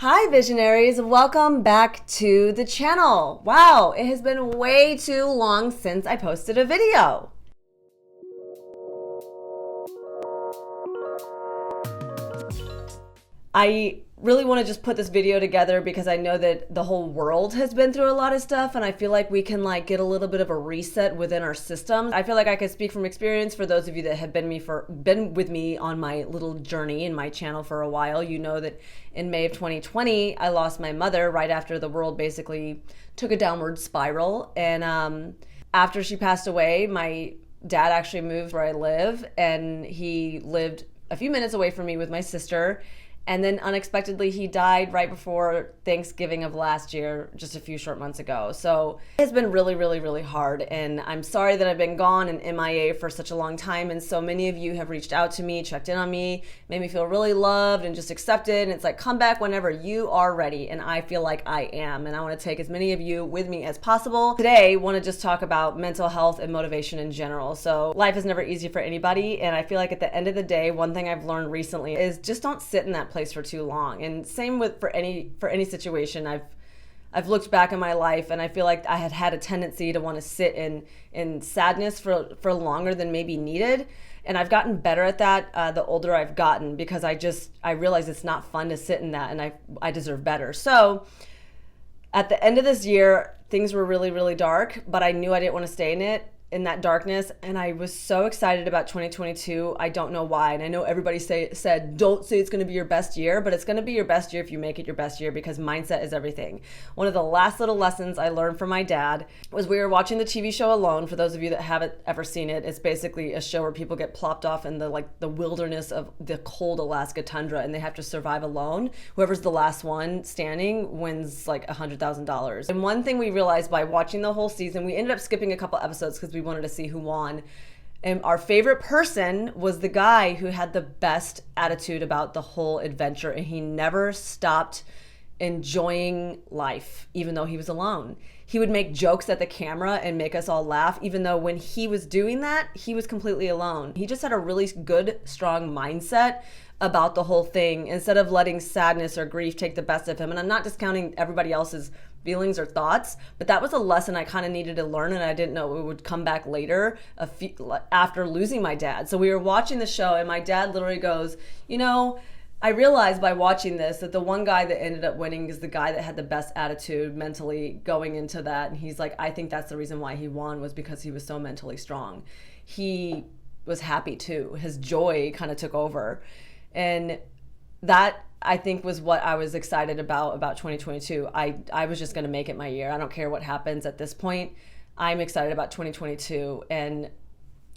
Hi visionaries, welcome back to the channel. Wow, it has been way too long since I posted a video. I really want to just put this video together because I know that the whole world has been through a lot of stuff, and I feel like we can get a little bit of a reset within our systems. I feel like I can speak from experience. For those of you that have been with me on my little journey in my channel for a while, you know that in May of 2020 I lost my mother right after the world basically took a downward spiral. And after she passed away, my dad actually moved where I live, and he lived a few minutes away from me with my sister. And then unexpectedly, he died right before Thanksgiving of last year, just a few short months ago. So it's been really, really, really hard. And I'm sorry that I've been gone and MIA for such a long time. And so many of you have reached out to me, checked in on me, made me feel really loved and just accepted. And it's like, come back whenever you are ready. And I feel like I am. And I want to take as many of you with me as possible. Today, I want to just talk about mental health and motivation in general. So life is never easy for anybody. And I feel like at the end of the day, one thing I've learned recently is just don't sit in that place for too long. And same with for any situation. I've looked back in my life and I feel like I had a tendency to want to sit in sadness for longer than maybe needed. And I've gotten better at that the older I've gotten, because I realize it's not fun to sit in that, and I deserve better. So at the end of this year, things were really, really dark, but I knew I didn't want to stay in that darkness, and I was so excited about 2022. I don't know why, and I know everybody said don't say it's going to be your best year, but it's going to be your best year if you make it your best year, because mindset is everything. One of the last little lessons I learned from my dad was we were watching the TV show Alone. For those of you that haven't ever seen it, it's basically a show where people get plopped off in the wilderness of the cold Alaska tundra, and they have to survive alone. Whoever's the last one standing wins like $100,000. And one thing we realized by watching the whole season, we ended up skipping a couple episodes because we wanted to see who won. And our favorite person was the guy who had the best attitude about the whole adventure, and he never stopped enjoying life even though he was alone. He would make jokes at the camera and make us all laugh, even though when he was doing that, he was completely alone. He just had a really good, strong mindset about the whole thing, instead of letting sadness or grief take the best of him. And I'm not discounting everybody else's feelings or thoughts, but that was a lesson I kind of needed to learn, and I didn't know it would come back later after losing my dad. So we were watching the show, and my dad literally goes, I realized by watching this that the one guy that ended up winning is the guy that had the best attitude mentally going into that. And he's like, I think that's the reason why he won, was because he was so mentally strong. He was happy too. His joy kind of took over. And that, I think, was what I was excited about 2022. I was just going to make it my year. I don't care what happens at this point. I'm excited about 2022, and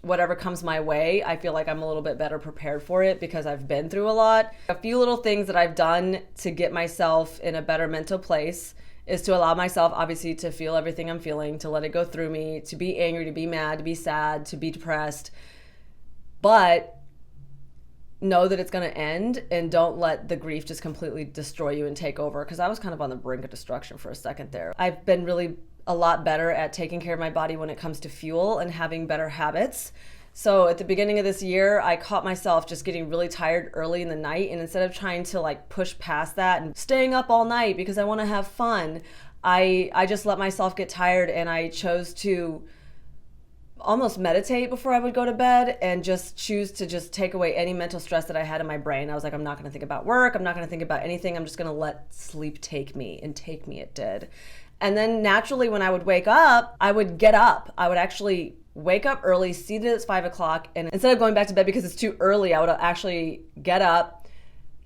whatever comes my way, I feel like I'm a little bit better prepared for it because I've been through a lot. A few little things that I've done to get myself in a better mental place is to allow myself, obviously, to feel everything I'm feeling, to let it go through me, to be angry, to be mad, to be sad, to be depressed. But know that it's going to end, and don't let the grief just completely destroy you and take over, because I was kind of on the brink of destruction for a second there. I've been really a lot better at taking care of my body when it comes to fuel and having better habits. So at the beginning of this year, I caught myself just getting really tired early in the night, and instead of trying to push past that and staying up all night because I want to have fun, I just let myself get tired, and I chose to almost meditate before I would go to bed and just choose to just take away any mental stress that I had in my brain. I was like, I'm not going to think about work. I'm not going to think about anything. I'm just going to let sleep take me, and take me it did. And then naturally, when I would wake up, I would get up. I would actually wake up early, see that it's 5 o'clock. And instead of going back to bed because it's too early, I would actually get up.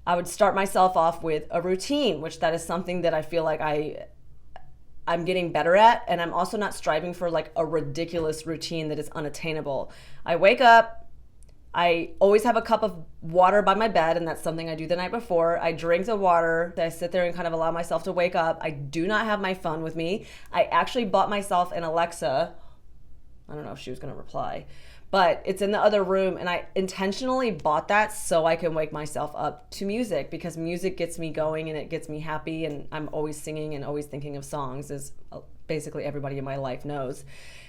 I would start myself off with a routine, which that is something that I feel like I'm getting better at, and I'm also not striving for a ridiculous routine that is unattainable. I wake up, I always have a cup of water by my bed, and that's something I do the night before. I drink the water, I sit there and kind of allow myself to wake up. I do not have my phone with me. I actually bought myself an Alexa. I don't know if she was going to reply, but it's in the other room, and I intentionally bought that so I can wake myself up to music, because music gets me going and it gets me happy, and I'm always singing and always thinking of songs is basically everybody in my life knows.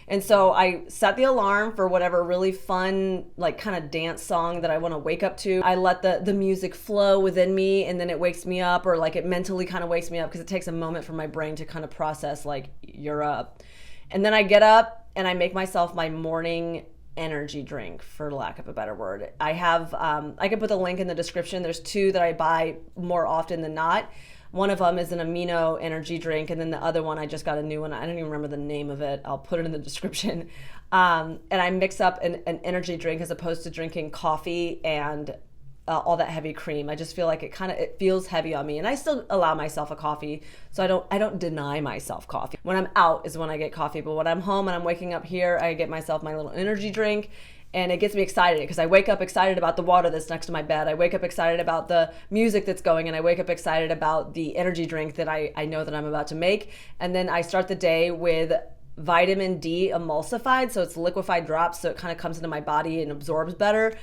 And so I set the alarm for whatever really fun, like kind of dance song that I want to wake up to. I let the music flow within me, and then it wakes me up, or like it mentally kind of wakes me up, because it takes a moment for my brain to kind of process like, you're up. And then I get up and I make myself my morning energy drink, for lack of a better word. I have, I can put the link in the description. There's 2 that I buy more often than not. One of them is an amino energy drink, and then the other one, I just got a new one. I don't even remember the name of it. I'll put it in the description. And I mix up an energy drink as opposed to drinking coffee and all that heavy cream. I just feel like it feels heavy on me, and I still allow myself a coffee. So I don't deny myself coffee. When I'm out is when I get coffee, but when I'm home and I'm waking up here, I get myself my little energy drink. And it gets me excited because I wake up excited about the water that's next to my bed. I wake up excited about the music that's going, and I wake up excited about the energy drink that I know that I'm about to make. And then I start the day with vitamin D emulsified, so it's liquefied drops, so it kind of comes into my body and absorbs better.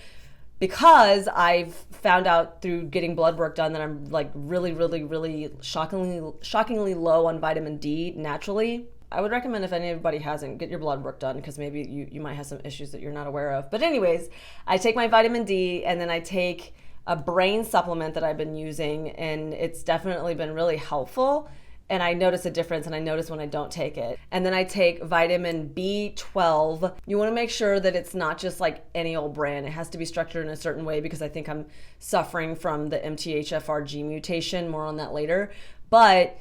Because I've found out through getting blood work done that I'm like really, really, really shockingly low on vitamin D naturally. I would recommend, if anybody hasn't, get your blood work done, because maybe you might have some issues that you're not aware of. But anyways, I take my vitamin D, and then I take a brain supplement that I've been using, and it's definitely been really helpful. And I notice a difference, and I notice when I don't take it. And then I take vitamin B12. You want to make sure that it's not just like any old brand. It has to be structured in a certain way, because I think I'm suffering from the MTHFR gene mutation. More on that later. But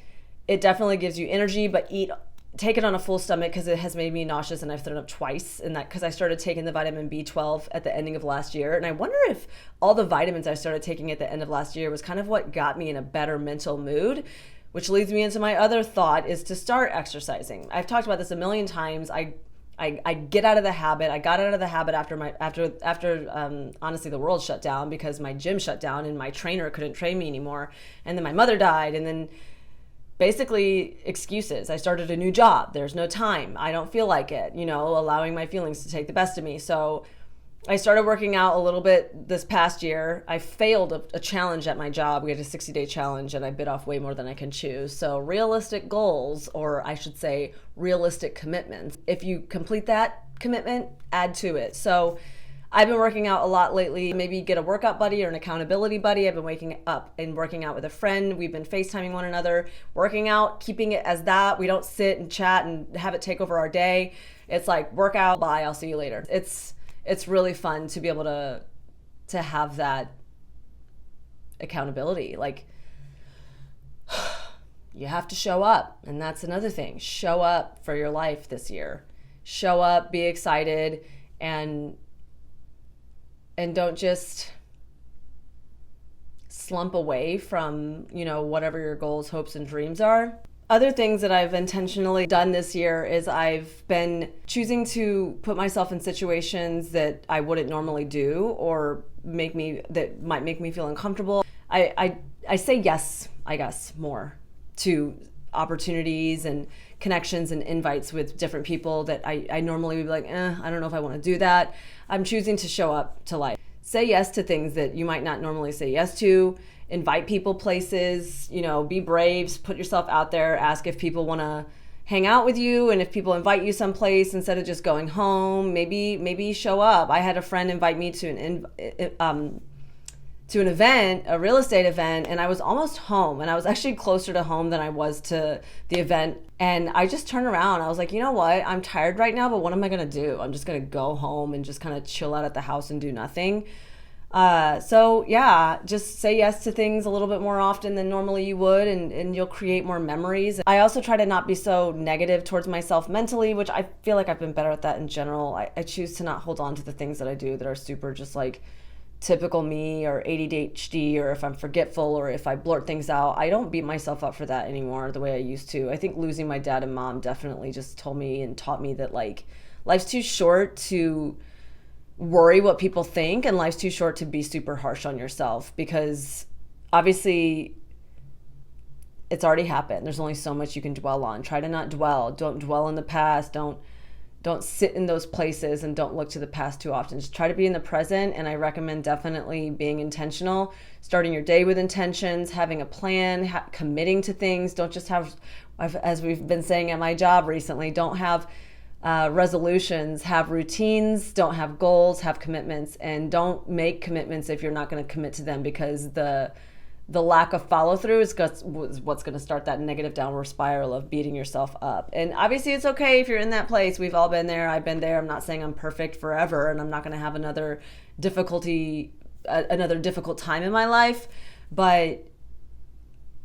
it definitely gives you energy, but take it on a full stomach, because it has made me nauseous, and I've thrown up twice, and that because I started taking the vitamin B12 at the ending of last year. And I wonder if all the vitamins I started taking at the end of last year was kind of what got me in a better mental mood, which leads me into my other thought, is to start exercising. I've talked about this a million times. I get out of the habit. I got out of the habit after honestly the world shut down, because my gym shut down and my trainer couldn't train me anymore, and then my mother died, and then basically excuses. I started a new job. There's no time. I don't feel like it, allowing my feelings to take the best of me. So I started working out a little bit this past year. I failed a challenge at my job. We had a 60-day challenge, and I bit off way more than I can chew. So realistic goals, or I should say realistic commitments. If you complete that commitment, add to it. So I've been working out a lot lately. Maybe get a workout buddy or an accountability buddy. I've been waking up and working out with a friend. We've been FaceTiming one another, working out, keeping it as that. We don't sit and chat and have it take over our day. It's like, workout, bye, I'll see you later. It's really fun to be able to have that accountability. Like, you have to show up. And that's another thing. Show up for your life this year. Show up, be excited, and don't just slump away from, whatever your goals, hopes, and dreams are. Other things that I've intentionally done this year is I've been choosing to put myself in situations that I wouldn't normally do, or that might make me feel uncomfortable. I say yes, I guess, more to opportunities and connections and invites with different people that I normally would be like, I don't know if I want to do that. I'm choosing to show up to life. Say yes to things that you might not normally say yes to. Invite people places, be brave, put yourself out there, ask if people want to hang out with you, and if people invite you someplace, instead of just going home, maybe show up. I had a friend invite me to an event, a real estate event, and I was almost home, and I was actually closer to home than I was to the event. And I just turned around. I was like, you know what? I'm tired right now, but what am I going to do? I'm just going to go home and just kind of chill out at the house and do nothing. So yeah, just say yes to things a little bit more often than normally you would, and you'll create more memories. I also try to not be so negative towards myself mentally, which I feel like I've been better at that in general. I choose to not hold on to the things that I do that are super just like typical me, or ADHD, or if I'm forgetful, or if I blurt things out. I don't beat myself up for that anymore the way I used to. I think losing my dad and mom definitely just told me and taught me that like life's too short to worry what people think, and life's too short to be super harsh on yourself, because obviously it's already happened. There's only so much you can dwell on. Try to not dwell. Don't dwell in the past. Don't don't sit in those places and don't look to the past too often. Just try to be in the present. And I recommend definitely being intentional, starting your day with intentions, having a plan, committing to things. Don't just have, as we've been saying at my job recently, don't have resolutions, have routines, don't have goals, have commitments, and don't make commitments if you're not going to commit to them, because the lack of follow through is what's going to start that negative downward spiral of beating yourself up. And obviously it's okay if you're in that place. We've all been there. I've been there. I'm not saying I'm perfect forever, and I'm not going to have another difficult time in my life, but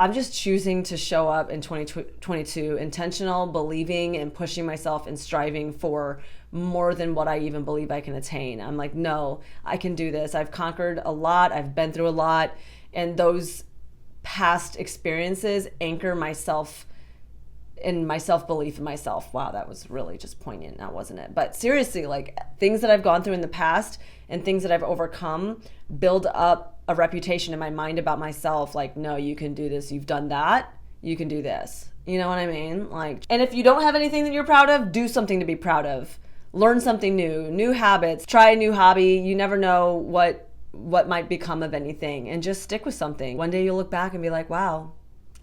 I'm just choosing to show up in 2022 intentional, believing and pushing myself and striving for more than what I even believe I can attain. I'm like, no, I can do this. I've conquered a lot. I've been through a lot. And those past experiences anchor myself in my self-belief in myself. Wow, that was really just poignant now, wasn't it? But seriously, like, things that I've gone through in the past and things that I've overcome build up a reputation in my mind about myself. Like, no, you can do this. You've done that. You can do this. You know what I mean? Like, and if you don't have anything that you're proud of, do something to be proud of. Learn something new habits, try a new hobby. You never know what might become of anything, and just stick with something. One day you'll look back and be like, wow,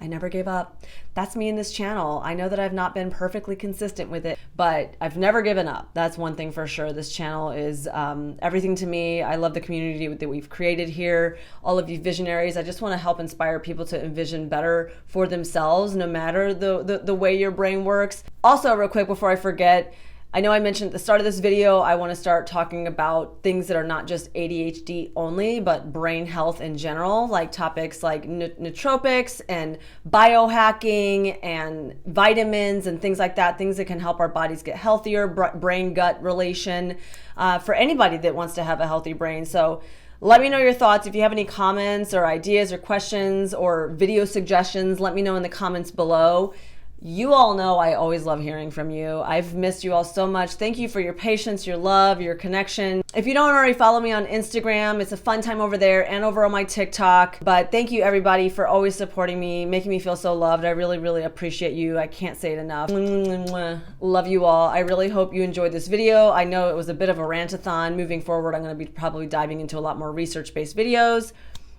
I never gave up. That's me in this channel. I know that I've not been perfectly consistent with it, but I've never given up. That's one thing for sure. This channel is everything to me. I love the community that we've created here. All of you visionaries, I just want to help inspire people to envision better for themselves, no matter the way your brain works. Also, real quick before I forget, I know I mentioned at the start of this video, I want to start talking about things that are not just ADHD only, but brain health in general, like topics like nootropics and biohacking and vitamins and things like that, things that can help our bodies get healthier, brain-gut relation, for anybody that wants to have a healthy brain. So let me know your thoughts. If you have any comments or ideas or questions or video suggestions, let me know in the comments below. You all know I always love hearing from you. I've missed you all so much. Thank you for your patience, your love, your connection. If you don't already follow me on Instagram, it's a fun time over there and over on my TikTok. But thank you everybody for always supporting me, making me feel so loved. I really, really appreciate you. I can't say it enough. Love you all. I really hope you enjoyed this video. I know it was a bit of a rant-a-thon. Moving forward, I'm going to be probably diving into a lot more research-based videos.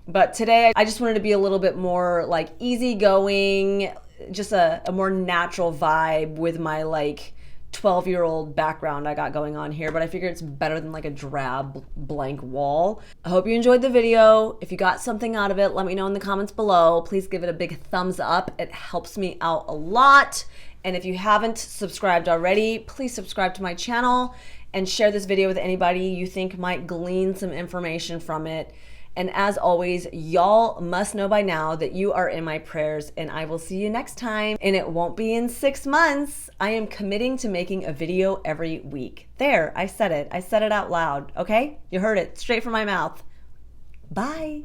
But today, I just wanted to be a little bit more like easygoing, just a more natural vibe with my like 12-year-old background I got going on here, but I figured it's better than like a drab blank wall. I hope you enjoyed the video. If you got something out of it, let me know in the comments below. Please give it a big thumbs up. It helps me out a lot. And if you haven't subscribed already, please subscribe to my channel and share this video with anybody you think might glean some information from it. And as always, y'all must know by now that you are in my prayers, and I will see you next time. And it won't be in 6 months. I am committing to making a video every week. There, I said it. I said it out loud, okay? You heard it straight from my mouth. Bye.